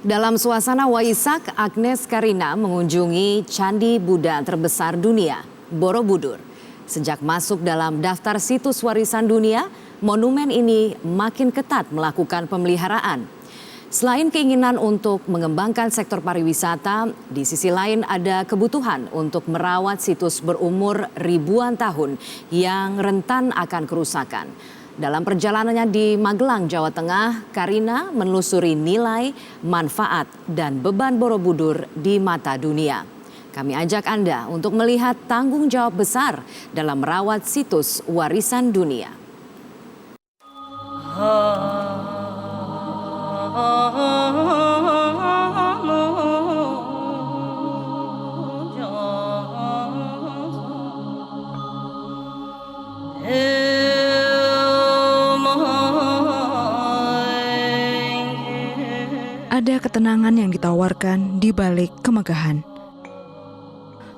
Dalam suasana Waisak, Agnes Karina mengunjungi Candi Buddha terbesar dunia, Borobudur. Sejak masuk dalam daftar situs warisan dunia, monumen ini makin ketat melakukan pemeliharaan. Selain keinginan untuk mengembangkan sektor pariwisata, di sisi lain ada kebutuhan untuk merawat situs berumur ribuan tahun yang rentan akan kerusakan. Dalam perjalanannya di Magelang, Jawa Tengah, Karina menelusuri nilai, manfaat, dan beban Borobudur di mata dunia. Kami ajak Anda untuk melihat tanggung jawab besar dalam merawat situs warisan dunia. Ada ketenangan yang ditawarkan di balik kemegahan.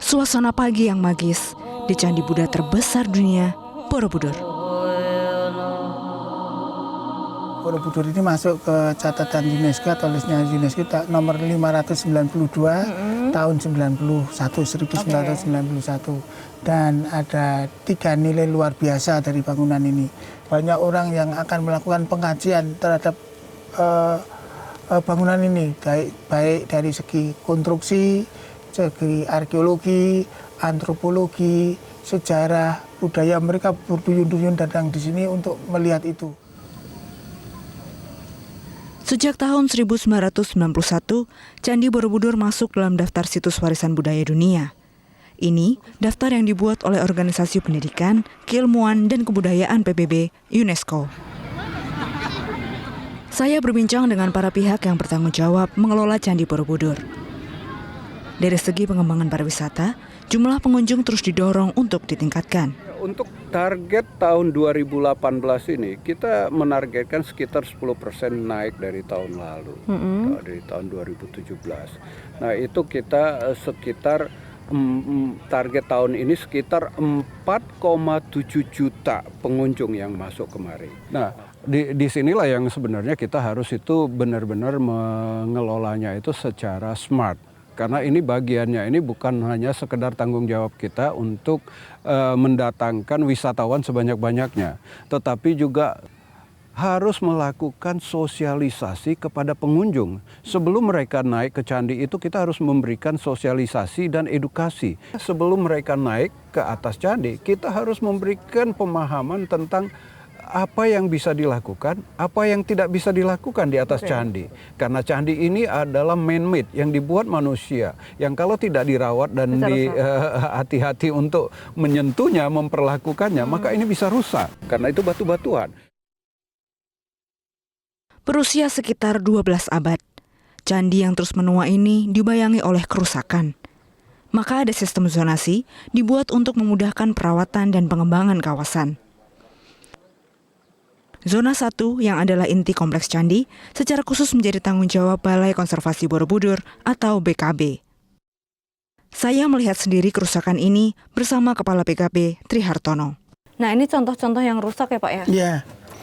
Suasana pagi yang magis di Candi Buddha terbesar dunia, Borobudur. Borobudur ini masuk ke catatan UNESCO atau listnya UNESCO nomor 592 tahun 1991. Dan ada 3 nilai luar biasa dari bangunan ini. Banyak orang yang akan melakukan pengkajian terhadap bangunan ini, baik dari segi konstruksi, segi arkeologi, antropologi, sejarah, budaya. Mereka berduyun-duyun datang di sini untuk melihat itu. Sejak tahun 1991, Candi Borobudur masuk dalam daftar situs warisan budaya dunia. Ini daftar yang dibuat oleh Organisasi Pendidikan, Keilmuan, dan Kebudayaan PBB, UNESCO. Saya berbincang dengan para pihak yang bertanggung jawab mengelola Candi Borobudur. Dari segi pengembangan pariwisata, jumlah pengunjung terus didorong untuk ditingkatkan. Untuk target tahun 2018 ini, kita menargetkan sekitar 10% naik dari tahun lalu, dari tahun 2017. Nah itu kita sekitar, target tahun ini sekitar 4,7 juta pengunjung yang masuk kemarin. Nah, di sinilah yang sebenarnya kita harus itu benar-benar mengelolanya itu secara smart. Karena ini bagiannya ini bukan hanya sekedar tanggung jawab kita untuk mendatangkan wisatawan sebanyak-banyaknya, tetapi juga harus melakukan sosialisasi kepada pengunjung. Sebelum mereka naik ke candi itu kita harus memberikan sosialisasi dan edukasi. Sebelum mereka naik ke atas candi, kita harus memberikan pemahaman tentang apa yang bisa dilakukan, apa yang tidak bisa dilakukan di atas candi. Karena candi ini adalah man-made yang dibuat manusia, yang kalau tidak dirawat dan hati-hati untuk menyentuhnya, memperlakukannya, maka ini bisa rusak. Karena itu batu-batuan. Berusia sekitar 12 abad, candi yang terus menua ini dibayangi oleh kerusakan. Maka ada sistem zonasi dibuat untuk memudahkan perawatan dan pengembangan kawasan. Zona 1 yang adalah inti kompleks candi secara khusus menjadi tanggung jawab Balai Konservasi Borobudur atau BKB. Saya melihat sendiri kerusakan ini bersama Kepala BKB Trihartono. Nah ini contoh-contoh yang rusak ya Pak ya? Iya.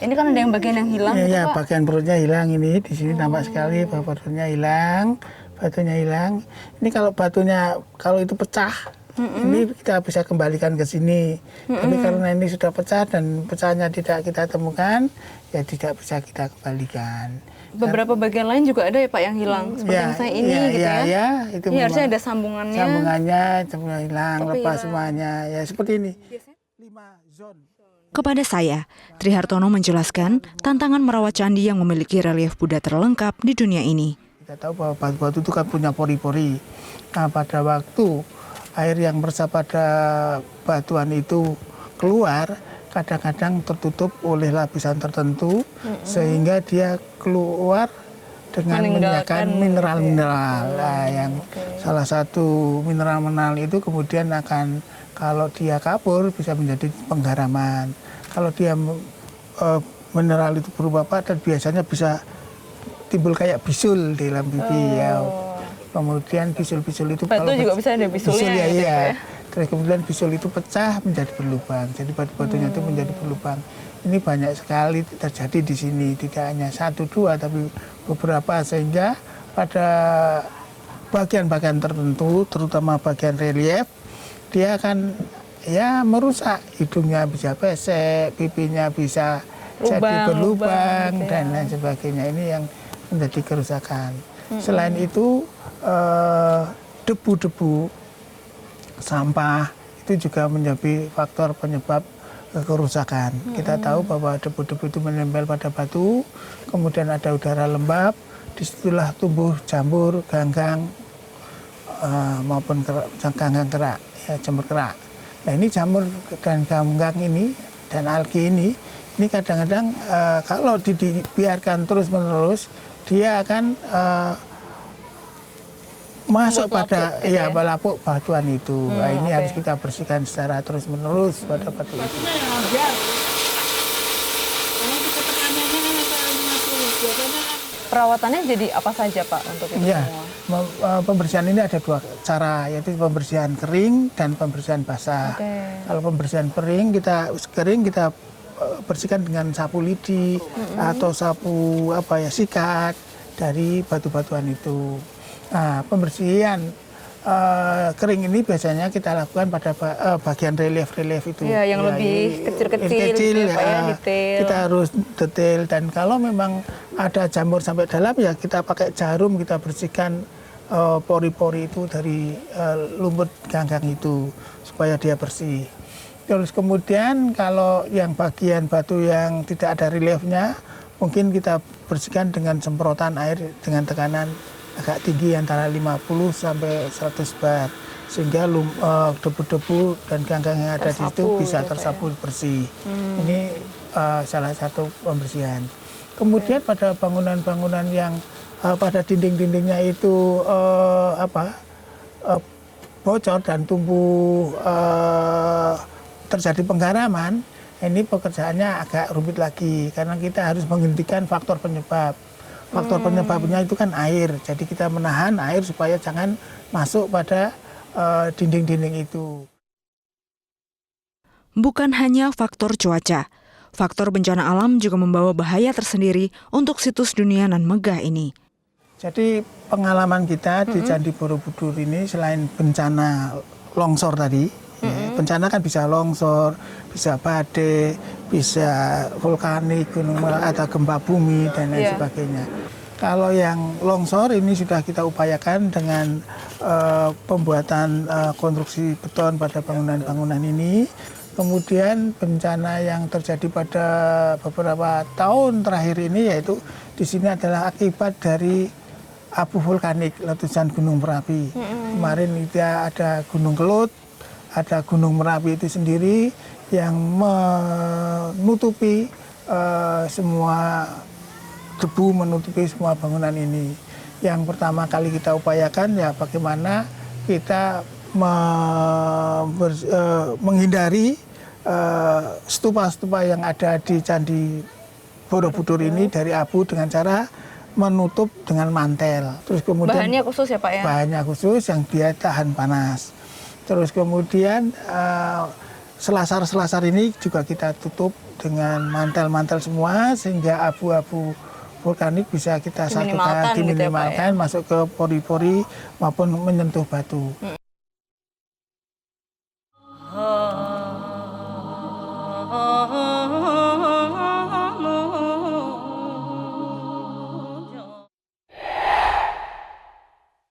Ini kan ada yang bagian yang hilang gitu Iya, Pak? bagian perutnya hilang ini. Di sini tampak sekali bahwa perutnya hilang, batunya hilang. Ini kalau batunya, kalau itu pecah, ini kita bisa kembalikan ke sini. Tapi karena ini sudah pecah dan pecahnya tidak kita temukan, ya tidak bisa kita kembalikan. Beberapa bagian lain juga ada ya Pak yang hilang, seperti Ya, misalnya ini gitu ya? Ya, itu Ini harusnya ada sambungannya. Sambungannya hilang, Tapi lepas hilang. semuanya. Ya seperti ini. 5 zone. Kepada saya, Trihartono menjelaskan tantangan merawat candi yang memiliki relief Buddha terlengkap di dunia ini. Kita tahu bahwa batu-batu itu kan punya pori-pori. Nah, pada waktu air yang meresap pada batuan itu keluar, kadang-kadang tertutup oleh lapisan tertentu, sehingga dia keluar dengan meninggalkan mineral-mineral. Nah, yang salah satu mineral-mineral itu kemudian akan, kalau dia kabur, bisa menjadi penggaraman. Kalau dia mineral itu berubah padat, biasanya bisa timbul kayak bisul di dalam pipi. Ya. Kemudian bisul-bisul itu Batu juga bisa ada bisulnya bisul, ya, gitu iya. ya. Terus kemudian bisul itu pecah menjadi berlubang. Jadi batu-batunya itu menjadi berlubang. Ini banyak sekali terjadi di sini, tidak hanya 1, 2, tapi beberapa, sehingga pada bagian-bagian tertentu, terutama bagian relief, dia akan ya merusak. Hidungnya bisa pesek, pipinya bisa jadi berlubang gitu ya. dan lain sebagainya. Ini yang menjadi kerusakan. Selain itu debu-debu, sampah itu juga menjadi faktor penyebab kerusakan. Kita tahu bahwa debu-debu itu menempel pada batu, kemudian ada udara lembab, disitulah tumbuh jamur, ganggang maupun ganggang kerak, ya, jamur kerak. Nah ini jamur dan ganggang ini dan algi ini kadang-kadang kalau dibiarkan terus-menerus, dia akan masuk pada gitu ya? balapuk batuan itu. Nah, ini harus kita bersihkan secara terus-menerus pada batu itu. Perawatannya jadi apa saja Pak untuk itu Ya, semua? pembersihan ini ada dua cara, yaitu pembersihan kering dan pembersihan basah. Kalau pembersihan kering kita bersihkan dengan sapu lidi atau sapu sikat dari batu-batuan itu. Nah, pembersihan kering ini biasanya kita lakukan pada bagian relief itu. Ya, yang lebih kecil-kecil, gitu, Pak, ya, detail. Kita harus detail, dan kalau memang ada jamur sampai dalam, ya kita pakai jarum, kita bersihkan pori-pori itu dari lumut ganggang itu supaya dia bersih. Terus kemudian kalau yang bagian batu yang tidak ada reliefnya, mungkin kita bersihkan dengan semprotan air dengan tekanan agak tinggi antara 50 sampai 100 bar, sehingga debu-debu dan ganggang yang ada di situ bisa tersapu bersih. Ini salah satu pembersihan. Kemudian pada bangunan-bangunan yang pada dinding-dindingnya itu bocor dan tumbuh terjadi penggaraman, ini pekerjaannya agak rumit lagi karena kita harus menghentikan faktor penyebab. Faktor penyebabnya itu kan air, jadi kita menahan air supaya jangan masuk pada dinding-dinding itu. Bukan hanya faktor cuaca, faktor bencana alam juga membawa bahaya tersendiri untuk situs dunia nan megah ini. Jadi pengalaman kita di Candi Borobudur ini, selain bencana longsor tadi, bencana kan bisa longsor, bisa badai, bisa vulkanik, gunung atau gempa bumi dan lain sebagainya. Kalau yang longsor ini sudah kita upayakan dengan pembuatan konstruksi beton pada bangunan-bangunan ini. Kemudian bencana yang terjadi pada beberapa tahun terakhir ini, yaitu di sini adalah akibat dari abu vulkanik, letusan gunung Merapi. Kemarin itu ada Gunung Kelut, ada Gunung Merapi itu sendiri yang menutupi semua debu, menutupi semua bangunan ini. Yang pertama kali kita upayakan ya bagaimana kita menghindari stupa-stupa yang ada di Candi Borobudur ini dari abu dengan cara menutup dengan mantel. Terus kemudian bahannya khusus ya Pak ya? Bahannya khusus yang dia tahan panas. Terus kemudian selasar-selasar ini juga kita tutup dengan mantel-mantel semua sehingga abu-abu vulkanik bisa kita satukan, diminimalkan, gitu ya, Pak, ya? masuk ke pori-pori maupun menyentuh batu.